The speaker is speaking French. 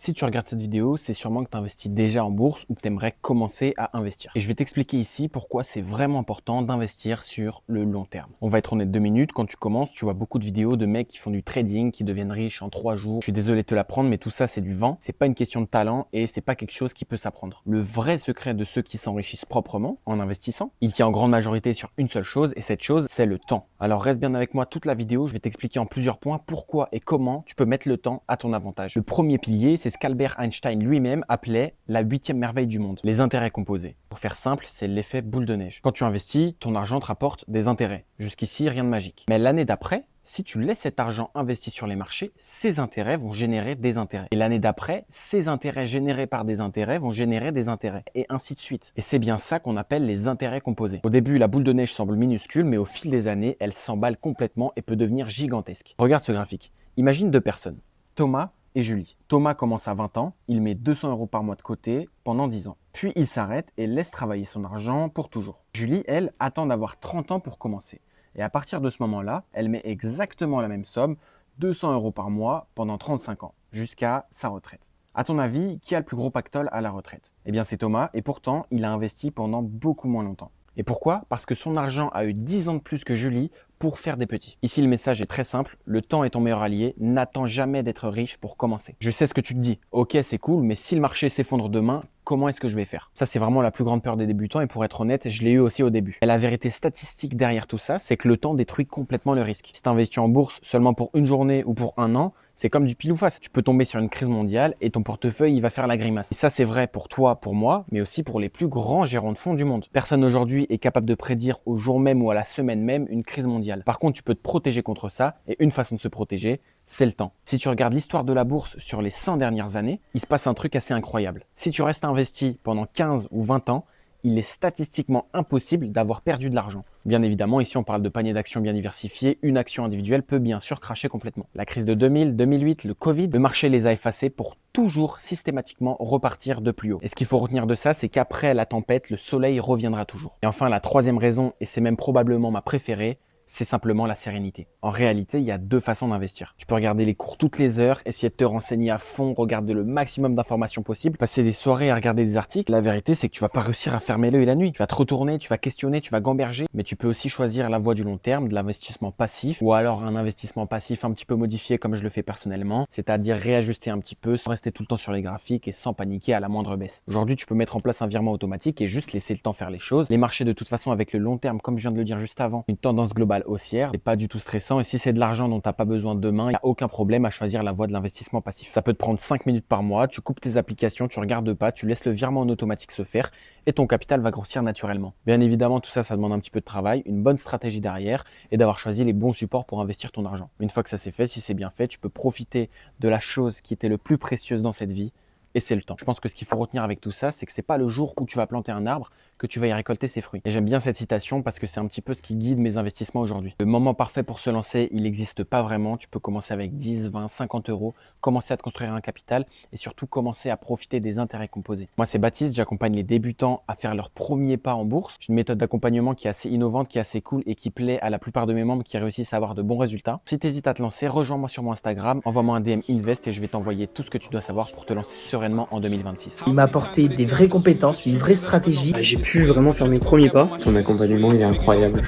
Si tu regardes cette vidéo, c'est sûrement que tu investis déjà en bourse ou que tu aimerais commencer à investir. Et je vais t'expliquer ici pourquoi c'est vraiment important d'investir sur le long terme. On va être honnête 2 minutes, quand tu commences, tu vois beaucoup de vidéos de mecs qui font du trading, qui deviennent riches en 3 jours. Je suis désolé de te l'apprendre, mais tout ça c'est du vent. C'est pas une question de talent et c'est pas quelque chose qui peut s'apprendre. Le vrai secret de ceux qui s'enrichissent proprement en investissant, il tient en grande majorité sur une seule chose et cette chose, c'est le temps. Alors reste bien avec moi toute la vidéo, je vais t'expliquer en plusieurs points pourquoi et comment tu peux mettre le temps à ton avantage. Le premier pilier, c'est ce qu'Albert Einstein lui-même appelait la 8e merveille du monde, les intérêts composés. Pour faire simple, c'est l'effet boule de neige. Quand tu investis, ton argent te rapporte des intérêts. Jusqu'ici, rien de magique. Mais l'année d'après, si tu laisses cet argent investi sur les marchés, ces intérêts vont générer des intérêts. Et l'année d'après, ces intérêts générés par des intérêts vont générer des intérêts. Et ainsi de suite. Et c'est bien ça qu'on appelle les intérêts composés. Au début, la boule de neige semble minuscule, mais au fil des années, elle s'emballe complètement et peut devenir gigantesque. Regarde ce graphique. Imagine 2 personnes, Thomas et Julie. Thomas commence à 20 ans, il met 200 € par mois de côté pendant 10 ans. Puis il s'arrête et laisse travailler son argent pour toujours. Julie, elle, attend d'avoir 30 ans pour commencer. Et à partir de ce moment-là, elle met exactement la même somme, 200 € par mois pendant 35 ans, jusqu'à sa retraite. À ton avis, qui a le plus gros pactole à la retraite? Eh bien c'est Thomas, et pourtant, il a investi pendant beaucoup moins longtemps. Et pourquoi? Parce que son argent a eu 10 ans de plus que Julie pour faire des petits. Ici, le message est très simple, le temps est ton meilleur allié, n'attends jamais d'être riche pour commencer. Je sais ce que tu te dis, ok c'est cool, mais si le marché s'effondre demain, comment est-ce que je vais faire? Ça, c'est vraiment la plus grande peur des débutants et pour être honnête, je l'ai eu aussi au début. Et la vérité statistique derrière tout ça, c'est que le temps détruit complètement le risque. Si tu investis en bourse seulement pour une journée ou pour un an, c'est comme du pile ou face. Tu peux tomber sur une crise mondiale et ton portefeuille, il va faire la grimace. Et ça, c'est vrai pour toi, pour moi, mais aussi pour les plus grands gérants de fonds du monde. Personne aujourd'hui est capable de prédire au jour même ou à la semaine même une crise mondiale. Par contre, tu peux te protéger contre ça et une façon de se protéger, c'est le temps. Si tu regardes l'histoire de la bourse sur les 100 dernières années, il se passe un truc assez incroyable. Si tu restes investi pendant 15 ou 20 ans, il est statistiquement impossible d'avoir perdu de l'argent. Bien évidemment, ici on parle de panier d'actions bien diversifié, une action individuelle peut bien sûr cracher complètement. La crise de 2000, 2008, le Covid, le marché les a effacés pour toujours systématiquement repartir de plus haut. Et ce qu'il faut retenir de ça, c'est qu'après la tempête, le soleil reviendra toujours. Et enfin, la troisième raison, et c'est même probablement ma préférée, c'est simplement la sérénité. En réalité, il y a 2 façons d'investir. Tu peux regarder les cours toutes les heures, essayer de te renseigner à fond, regarder le maximum d'informations possibles, passer des soirées à regarder des articles. La vérité, c'est que tu vas pas réussir à fermer l'œil la nuit. Tu vas te retourner, tu vas questionner, tu vas gamberger, mais tu peux aussi choisir la voie du long terme, de l'investissement passif, ou alors un investissement passif un petit peu modifié comme je le fais personnellement, c'est-à-dire réajuster un petit peu, sans rester tout le temps sur les graphiques et sans paniquer à la moindre baisse. Aujourd'hui, tu peux mettre en place un virement automatique et juste laisser le temps faire les choses. Les marchés, de toute façon, avec le long terme, comme je viens de le dire juste avant, une tendance globale haussière, c'est pas du tout stressant et si c'est de l'argent dont tu n'as pas besoin demain, il n'y a aucun problème à choisir la voie de l'investissement passif. Ça peut te prendre 5 minutes par mois, tu coupes tes applications, tu regardes pas, tu laisses le virement en automatique se faire et ton capital va grossir naturellement. Bien évidemment, tout ça, ça demande un petit peu de travail, une bonne stratégie derrière et d'avoir choisi les bons supports pour investir ton argent. Une fois que ça c'est fait, si c'est bien fait, tu peux profiter de la chose qui était le plus précieuse dans cette vie, et c'est le temps. Je pense que ce qu'il faut retenir avec tout ça, c'est que c'est pas le jour où tu vas planter un arbre que tu vas y récolter ses fruits. Et j'aime bien cette citation parce que c'est un petit peu ce qui guide mes investissements aujourd'hui. Le moment parfait pour se lancer, il n'existe pas vraiment. Tu peux commencer avec 10, 20, 50 €, commencer à te construire un capital et surtout commencer à profiter des intérêts composés. Moi, c'est Baptiste, j'accompagne les débutants à faire leur premier pas en bourse. J'ai une méthode d'accompagnement qui est assez innovante, qui est assez cool et qui plaît à la plupart de mes membres qui réussissent à avoir de bons résultats. Si tu hésites à te lancer, rejoins-moi sur mon Instagram, envoie-moi un DM Invest et je vais t'envoyer tout ce que tu dois savoir pour te lancer sereinement en 2026. Il m'a apporté des vraies compétences, une vraie stratégie. J'ai pu vraiment faire mes premiers pas. Ton accompagnement, il est incroyable.